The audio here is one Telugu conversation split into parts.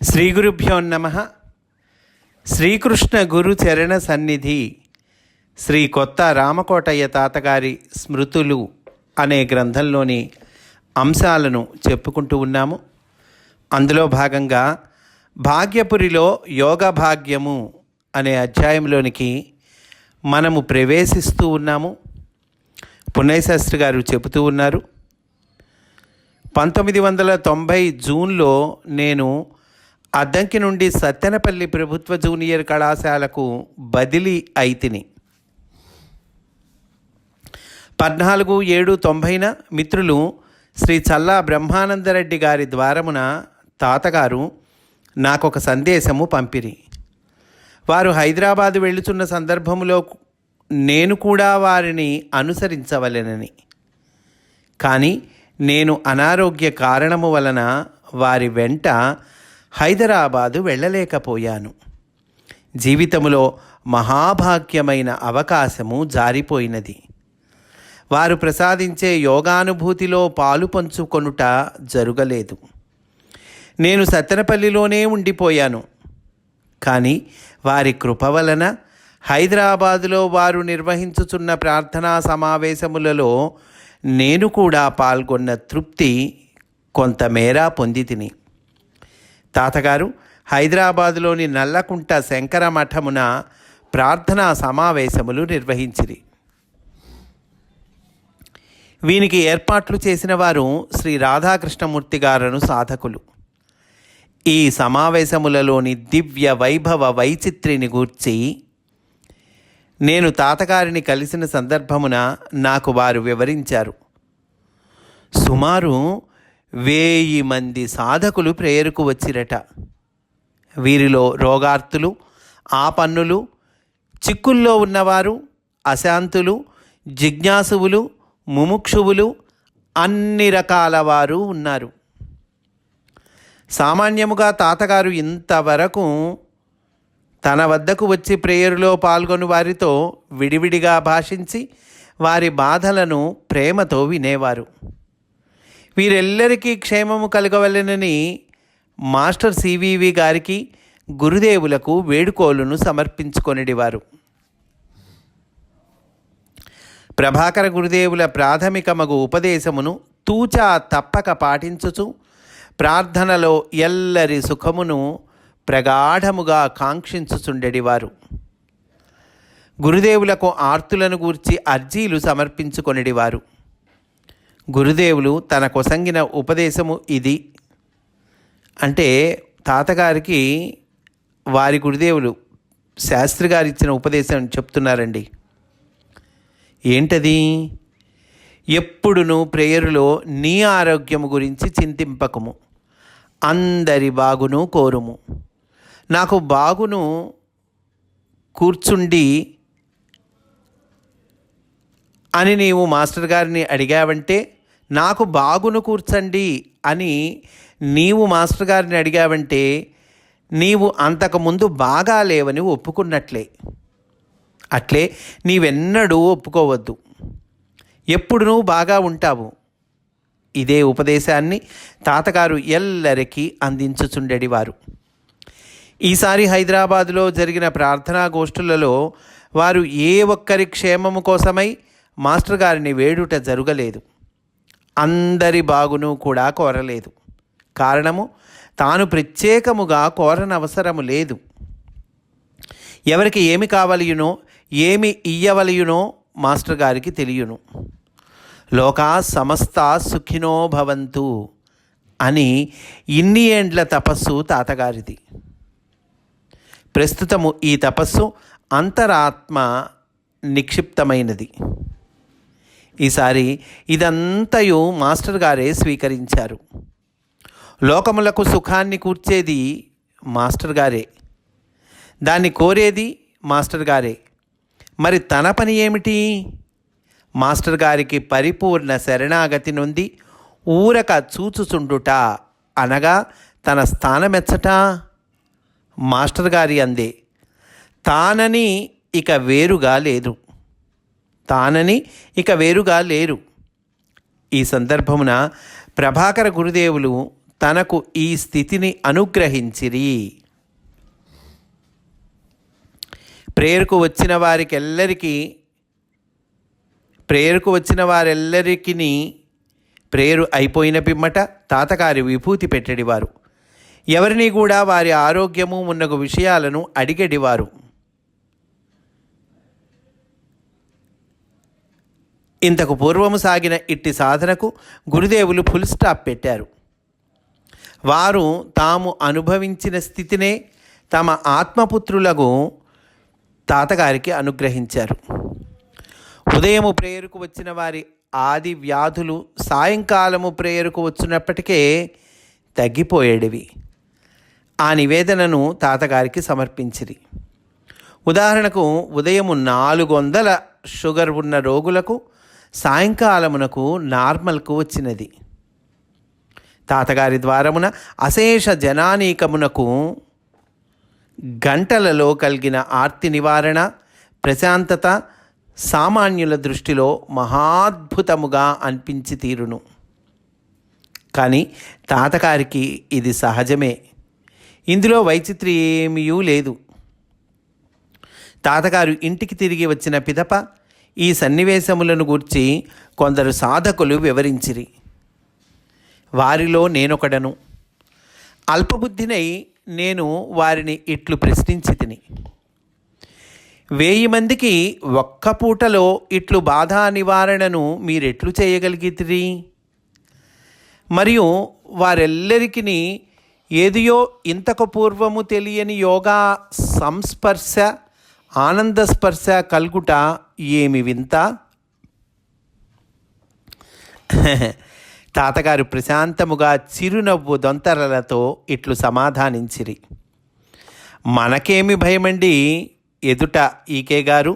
శ్రీ గురుభ్యో నమః. శ్రీకృష్ణ గురు చరణ సన్నిధి శ్రీ కొత్త రామకోటయ్య తాతగారి స్మృతులు అనే గ్రంథంలోని అంశాలను చెప్పుకుంటూ ఉన్నాము. అందులో భాగంగా భాగ్యపురిలో యోగ భాగ్యము అనే అధ్యాయంలోనికి మనము ప్రవేశిస్తూ ఉన్నాము. పున్నయ్యశాస్త్రి గారు చెబుతూ ఉన్నారు, 1990 జూన్లో నేను అద్దంకి నుండి సత్తెనపల్లి ప్రభుత్వ జూనియర్ కళాశాలకు బదిలీ అయితిని. 14/7/90 మిత్రులు శ్రీ చల్లా బ్రహ్మానందరెడ్డి గారి ద్వారమున తాతగారు నాకొక సందేశము పంపిరి. వారు హైదరాబాదు వెళ్ళుచున్న సందర్భంలో నేను కూడా వారిని అనుసరించవలెనని, కానీ నేను అనారోగ్య కారణము వలన వారి వెంట హైదరాబాదు వెళ్ళలేకపోయాను. జీవితంలో మహాభాగ్యమైన అవకాశము జారిపోయినది. వారు ప్రసాదించే యోగానుభూతిలో పాలు పంచుకొనుట జరగలేదు. నేను సత్తెనపల్లిలోనే ఉండిపోయాను. కానీ వారి కృప వలన హైదరాబాదులో వారు నిర్వహించుచున్న ప్రార్థనా సమావేశములలో నేను కూడా పాల్గొన్న తృప్తి కొంతమేర పొందితిని. తాతగారు హైదరాబాదులోని నల్లకుంట శంకర మఠమున ప్రార్థనా సమావేశములు నిర్వహించిరి. వీనికి ఏర్పాట్లు చేసిన వారు శ్రీ రాధాకృష్ణమూర్తి గారను సాధకులు. ఈ సమావేశములలోని దివ్య వైభవ వైచిత్రిని గూర్చి నేను తాతగారిని కలిసిన సందర్భమున నాకు వారు వివరించారు. సుమారు 1000 మంది సాధకులు ప్రేయరుకు వచ్చిరట. వీరిలో రోగార్తులు, ఆపన్నులు, చిక్కుల్లో ఉన్నవారు, అశాంతులు, జిజ్ఞాసువులు, ముముక్షువులు, అన్ని రకాల వారు ఉన్నారు. సామాన్యముగా తాతగారు ఇంతవరకు తన వద్దకు వచ్చి ప్రేయరులో పాల్గొని వారితో విడివిడిగా భాషించి వారి బాధలను ప్రేమతో వినేవారు. వీరెల్లరికీ క్షేమము కలగవలెనని మాస్టర్ సివివి గారికి, గురుదేవులకు వేడుకోలును సమర్పించుకొనిడివారు. ప్రభాకర గురుదేవుల ప్రాథమికమగు ఉపదేశమును తూచా తప్పక పాటించుచు ప్రార్థనలో ఎల్లరి సుఖమును ప్రగాఢముగా కాంక్షించుచుండెడివారు. గురుదేవులకు ఆర్తులను గూర్చి అర్జీలు సమర్పించుకొనిడివారు. గురుదేవులు తన కొసంగిన ఉపదేశము ఇది అంటే, తాతగారికి వారి గురుదేవులు శాస్త్రి గారు ఇచ్చిన ఉపదేశం చెప్తున్నారండి. ఏంటది? ఎప్పుడునూ ప్రేయరులో నీ ఆరోగ్యము గురించి చింతింపకము, అందరి బాగును కోరుము. నాకు బాగును కూర్చుండి అని నీవు మాస్టర్ గారిని అడిగావంటే, నాకు బాగును కూర్చండి అని నీవు మాస్టర్ గారిని అడిగావంటే నీవు అంతకుముందు బాగా లేవని ఒప్పుకున్నట్లే. అట్లే నీవెన్నడూ ఒప్పుకోవద్దు. ఎప్పుడు నువ్వు బాగా ఉంటావు. ఇదే ఉపదేశాన్ని తాతగారు ఎల్లరికీ అందించుచుండెడివారు. ఈసారి హైదరాబాదులో జరిగిన ప్రార్థనా గోష్ఠులలో వారు ఏ ఒక్కరి క్షేమము కోసమై మాస్టర్ గారిని వేడుట జరగలేదు. అందరి బాగును కూడా కోరలేదు. కారణము, తాను ప్రత్యేకముగా కోరనవసరము లేదు. ఎవరికి ఏమి కావలయునో, ఏమి ఇయ్యవలయునో మాస్టర్ గారికి తెలియను. లోకా సమస్తా సుఖినో భవంతు అని ఇన్ని ఏండ్ల తపస్సు తాతగారిది. ప్రస్తుతము ఈ తపస్సు అంతరాత్మ నిక్షిప్తమైనది. ఈసారి ఇదంతయు మాస్టర్ గారే స్వీకరించారు. లోకములకు సుఖాన్ని కూర్చేది మాస్టర్ గారే, దాన్ని కోరేది మాస్టర్ గారే. మరి తన పని ఏమిటి? మాస్టర్ గారికి పరిపూర్ణ శరణాగతి నొంది ఊరక చూచుచుండుట అనగా తన స్థానమెచ్చట. మాస్టర్ గారి అందే తానని ఇక వేరుగా లేరు. ఈ సందర్భమున ప్రభాకర గురుదేవులు తనకు ఈ స్థితిని అనుగ్రహించిరి. ప్రేయర్కు వచ్చిన వారెల్లరికీ ప్రేయరు అయిపోయిన పిమ్మట తాతగారి విభూతి పెట్టడివారు. ఎవరిని కూడా వారి ఆరోగ్యము మున్నగు విషయాలను అడిగడివారు. ఇంతకు పూర్వము సాగిన ఇట్టి సాధనకు గురుదేవులు ఫుల్ స్టాప్ పెట్టారు. వారు తాము అనుభవించిన స్థితినే తమ ఆత్మపుత్రులకు తాతగారికి అనుగ్రహించారు. ఉదయము ప్రేయరుకు వచ్చిన వారి ఆది వ్యాధులు సాయంకాలము ప్రేయరుకు వచ్చినప్పటికే తగ్గిపోయేటివి. ఆ నివేదనను తాతగారికి సమర్పించిరి. ఉదాహరణకు ఉదయము 400 షుగర్ ఉన్న రోగులకు సాయంకాలమునకు నార్మల్కు వచ్చినది. తాతగారి ద్వారమున అశేష జనానీకమునకు గంటలలో కలిగిన ఆర్తి నివారణ, ప్రశాంతత సామాన్యుల దృష్టిలో మహాద్భుతముగా అనిపించి తీరును. కానీ తాతగారికి ఇది సహజమే. ఇందులో వైచిత్ర్యం ఏమీ లేదు. తాతగారు ఇంటికి తిరిగి వచ్చిన పిదప ఈ సన్నివేశములను గూర్చి కొందరు సాధకులు వివరించిరి. వారిలో నేనొకడను. అల్పబుద్ధినై నేను వారిని ఇట్లు ప్రశ్నించి తిని, 1000 మందికి ఒక్క పూటలో ఇట్లు బాధా నివారణను మీరెట్లు చేయగలిగితిరి? మరియు వారెల్లరికీ ఏదియో ఇంతకు పూర్వము తెలియని యోగా సంస్పర్శ, ఆనందస్పర్శ కల్గుట ఏమి వింత? తాతగారు ప్రశాంతముగా చిరునవ్వు దొంతరలతో ఇట్లు సమాధానించిరి. మనకేమి భయమండి, ఎదుట ఈకే గారు,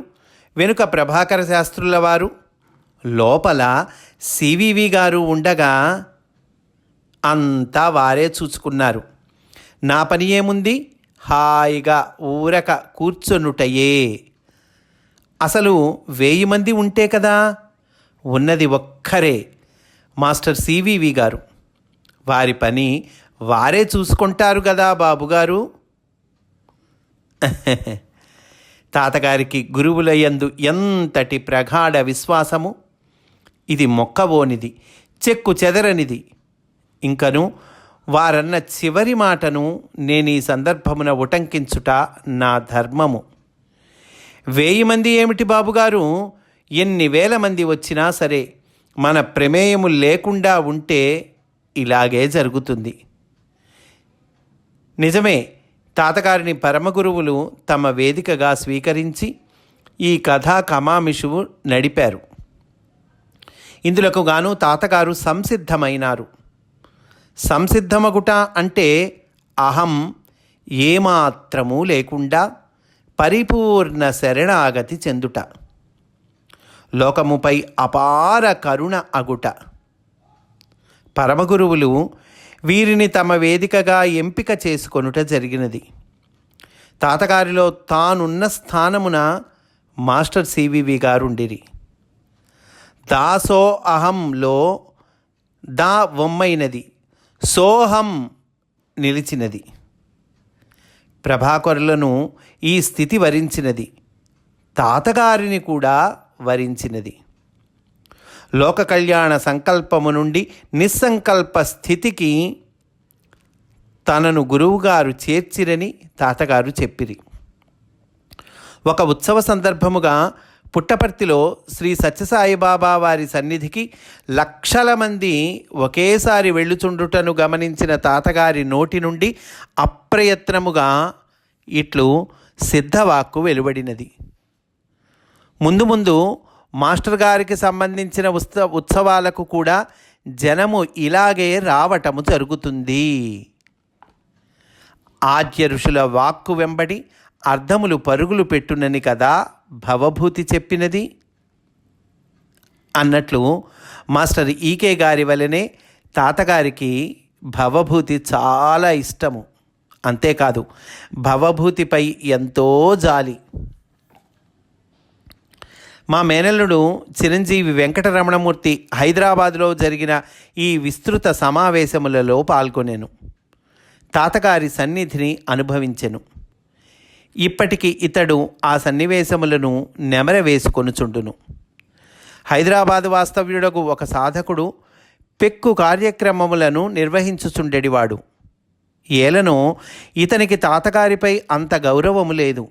వెనుక ప్రభాకర శాస్త్రుల వారు, లోపల సివివి గారు ఉండగా అంతా వారే చూసుకున్నారు. నా పని ఏముంది? హాయిగా ఊరక కూర్చొనుటయే. అసలు 1000 మంది ఉంటే కదా, ఉన్నది ఒక్కరే, మాస్టర్ సివివి గారు. వారి పని వారే చూసుకుంటారు కదా బాబుగారు. తాతగారికి గురువుల యందు ఎంతటి ప్రగాఢ విశ్వాసము! ఇది మొక్కబోనిది, చెక్కు చెదరనిది. ఇంకను వారన్న చివరి మాటను నేను ఈ సందర్భమున ఉటంకించుట నా ధర్మము. 1000 మంది ఏమిటి బాబుగారు, ఎన్ని వేల మంది వచ్చినా సరే మన ప్రమేయము లేకుండా ఉంటే ఇలాగే జరుగుతుంది. నిజమే, తాతగారిని పరమగురువులు తమ వేదికగా స్వీకరించి ఈ కథా కమామిషువు నడిపారు. ఇందులకు గాను తాతగారు సంసిద్ధమైనారు. సంసిద్ధమగుట అంటే అహం ఏమాత్రము లేకుండా పరిపూర్ణ శరణాగతి చెందుట, లోకముపై అపార కరుణ అగుట. పరమగురువులు వీరిని తమ వేదికగా ఎంపిక చేసుకొనుట జరిగినది. తాతగారిలో తానున్న స్థానమున మాస్టర్ సివివి గారుండిరి. దాసో అహంలో దా వమ్మైనది, సోహం నిలిచినది. ప్రభాకరులను ఈ స్థితి వరించినది, తాతగారిని కూడా వరించినది. లోక కళ్యాణ సంకల్పము నుండి నిస్సంకల్ప స్థితికి తనను గురువుగారు చేర్చిరని తాతగారు చెప్పిరి. ఒక ఉత్సవ సందర్భముగా పుట్టపర్తిలో శ్రీ సత్యసాయిబాబా వారి సన్నిధికి లక్షల మంది ఒకేసారి వెళ్ళుచుండుటను గమనించిన తాతగారి నోటి నుండి అప్రయత్నముగా ఇట్లు సిద్ధవాక్కు వెలువడినది. ముందు ముందు మాస్టర్ గారికి సంబంధించిన ఉత్సవాలకు కూడా జనము ఇలాగే రావటము జరుగుతుంది. ఆద్య ఋషుల వాక్కు వెంబడి అర్థములు పరుగులు పెట్టునని కదా భవభూతి చెప్పినది అన్నట్లు మాస్టర్ ఈకే గారి వలనే తాతగారికి భవభూతి చాలా ఇష్టము. అంతేకాదు, భవభూతిపై ఎంతో జాలి. మా మేనల్లుడు చిరంజీవి వెంకటరమణమూర్తి హైదరాబాదులో జరిగిన ఈ విస్తృత సమావేశములలో పాల్గొనెను. తాతగారి సన్నిధిని అనుభవించెను. ఇప్పటికి ఇతడు ఆ సన్నివేశములను నెమరవేసుకొనుచుండును. హైదరాబాదు వాస్తవ్యుడకు ఒక సాధకుడు పెక్కు కార్యక్రమములను నిర్వహించుచుండెడివాడు. ఏలను ఇతనికి తాతగారిపై అంత గౌరవము లేదు.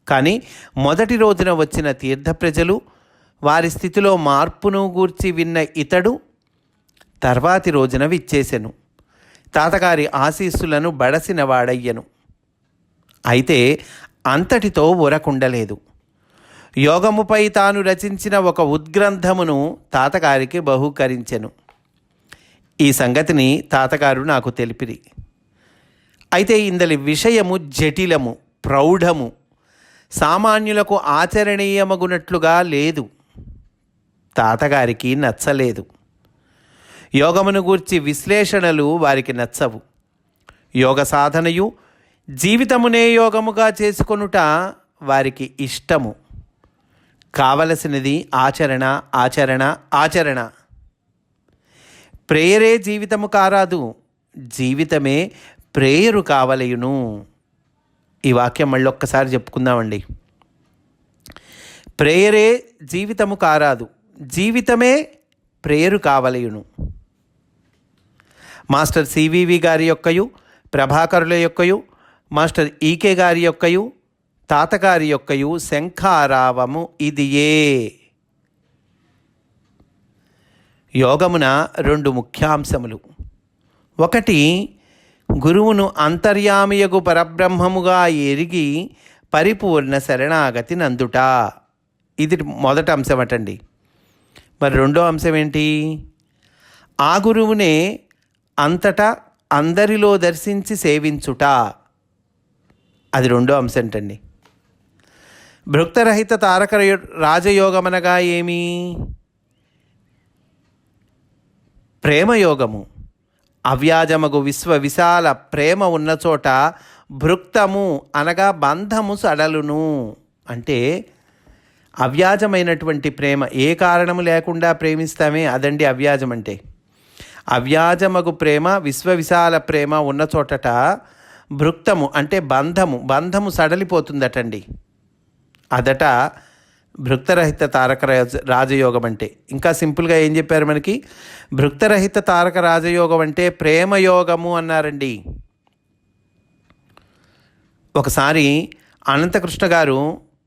కానీ మొదటి రోజున వచ్చిన తీర్థ ప్రజలు వారి స్థితిలో మార్పును గూర్చి విన్న ఇతడు తర్వాతి రోజున విచ్చేసెను. తాతగారి ఆశీస్సులను బడసిన వాడయ్యను. అయితే అంతటితో ఊరకుండలేదు. యోగముపై తాను రచించిన ఒక ఉద్గ్రంథమును తాతగారికి బహూకరించెను. ఈ సంగతిని తాతగారు నాకు తెలిపిరి. అయితే ఇందలి విషయము జటిలము, ప్రౌఢము, సామాన్యులకు ఆచరణీయమగునట్లుగా లేదు. తాతగారికి నచ్చలేదు. యోగమును గూర్చి విశ్లేషణలు వారికి నచ్చవు. యోగ సాధనయు జీవితమునే యోగముగా చేసుకొనుట వారికి ఇష్టము. కావలసినది ఆచరణ, ఆచరణ, ఆచరణ. ప్రేయరే జీవితము కారాదు, జీవితమే ప్రేయరు కావలయును. ఈ వాక్యం మళ్ళొక్కసారి చెప్పుకుందామండి. ప్రేయరే జీవితము కారాదు, జీవితమే ప్రేయరు కావలయును. మాస్టర్ సివివి గారి యొక్కయు, ప్రభాకరుల యొక్కయు, మాస్టర్ ఈకే గారి యొక్కయు, తాతగారి యొక్కయు శంఖారావము ఇదియే. యోగమున రెండు ముఖ్యాంశములు. ఒకటి, గురువును అంతర్యామియగు పరబ్రహ్మముగా ఎరిగి పరిపూర్ణ శరణాగతి నందుట. ఇది మొదటి అంశం అటండి. మరి రెండో అంశం ఏంటి? ఆ గురువునే అంతటా అందరిలో దర్శించి సేవించుట. అది రెండో అంశం అంటండి. భృక్తరహిత తారక రాజయోగమనగా ఏమి? ప్రేమయోగము. అవ్యాజమగు విశ్వ విశాల ప్రేమ ఉన్న చోట భృక్తము అనగా బంధము సడలును. అంటే అవ్యాజమైనటువంటి ప్రేమ, ఏ కారణము లేకుండా ప్రేమిస్తామే అదండి అవ్యాజం అంటే. అవ్యాజమగు ప్రేమ, విశ్వ విశాల ప్రేమ ఉన్న చోటట భృక్తము అంటే బంధము సడలిపోతుందటండి. అదట భృక్తరహిత తారక రాజయోగం అంటే. ఇంకా సింపుల్గా ఏం చెప్పారు మనకి? భృక్తరహిత తారక రాజయోగం అంటే ప్రేమయోగము అన్నారండి. ఒకసారి అనంతకృష్ణ గారు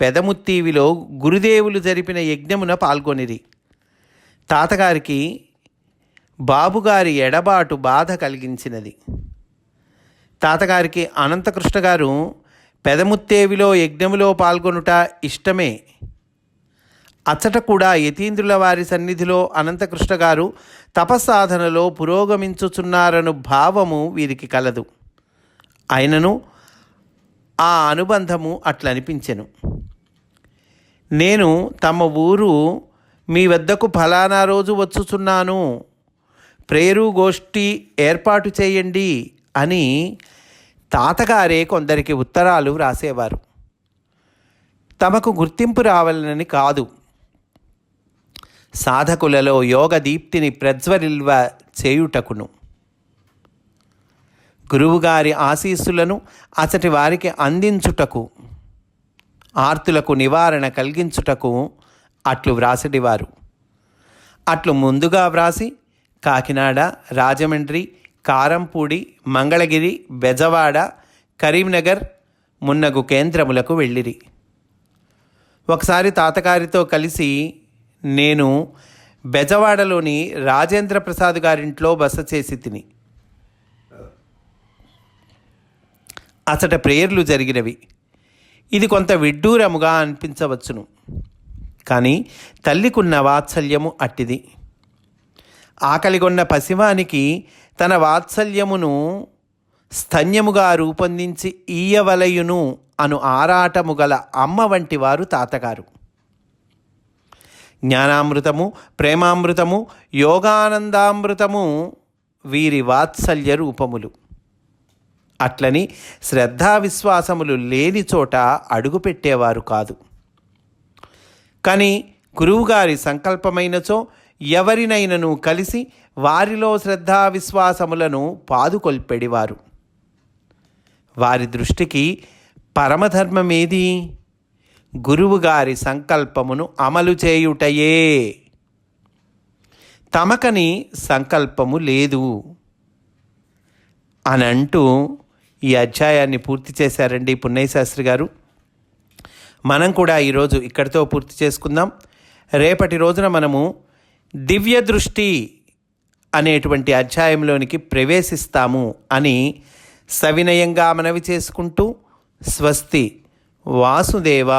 పెదముత్తీవిలో గురుదేవులు జరిపిన యజ్ఞమున పాల్గొనిరి. తాతగారికి బాబుగారి ఎడబాటు బాధ కలిగించినది. తాతగారికి అనంతకృష్ణ గారు పెదముత్తేవిలో యజ్ఞములో పాల్గొనుట ఇష్టమే. అచ్చట కూడా యతీంద్రుల వారి సన్నిధిలో అనంతకృష్ణ గారు తపస్సాధనలో పురోగమించుచున్నారను భావము వీరికి కలదు. అయినను ఆ అనుబంధము అట్లనిపించెను. నేను తమ ఊరు మీ వద్దకు ఫలానా రోజు వచ్చుచున్నాను, ప్రేరు గోష్ఠి ఏర్పాటు చేయండి అని తాతగారే కొందరికి ఉత్తరాలు వ్రాసేవారు. తమకు గుర్తింపు రావాలని కాదు, సాధకులలో యోగ దీప్తిని ప్రజ్వరిల్వ చేయుటకును. గురువుగారి ఆశీస్సులను అచటి వారికి అందించుటకు, ఆర్తులకు నివారణ కలిగించుటకు అట్లు వ్రాసడివారు. అట్లు ముందుగా వ్రాసి కాకినాడ, రాజమండ్రి, కారంపూడి, మంగళగిరి, బెజవాడ, కరీంనగర్ మున్నగు కేంద్రములకు వెళ్ళిరి. ఒకసారి తాతగారితో కలిసి నేను బెజవాడలోని రాజేంద్ర ప్రసాద్ గారింట్లో బస చేసి తిని. అచట ప్రేయర్లు జరిగినవి. ఇది కొంత విడ్డూరముగా అనిపించవచ్చును, కానీ తల్లికున్న వాత్సల్యము అట్టిది. ఆకలిగొన్న పసివానికి తన వాత్సల్యమును స్తన్యముగా రూపొందించి ఈయవలయును అను ఆరాటము గల అమ్మ వంటి వారు తాతగారు. జ్ఞానామృతము, ప్రేమామృతము, యోగానందామృతము వీరి వాత్సల్య రూపములు. అట్లని శ్రద్ధా విశ్వాసములు లేని చోట అడుగుపెట్టేవారు కాదు. కానీ గురువుగారి సంకల్పమైనచో ఎవరినైనను కలిసి వారిలో శ్రద్ధా విశ్వాసములను పాదుకొల్పెడివారు. వారి దృష్టికి పరమధర్మమేది? గురువుగారి సంకల్పమును అమలు చేయుటయే. తమకని సంకల్పము లేదు అని అంటూ ఈ అధ్యాయాన్ని పూర్తి చేశారండి పున్నయ్య శాస్త్రి గారు. మనం కూడా ఈరోజు ఇక్కడితో పూర్తి చేసుకుందాం. రేపటి రోజున మనము దివ్య దృష్టి అనేటువంటి అధ్యాయంలోనికి ప్రవేశిస్తాము అని సవినయంగా మనవి చేసుకుంటూ స్వస్తి. వాసుదేవ.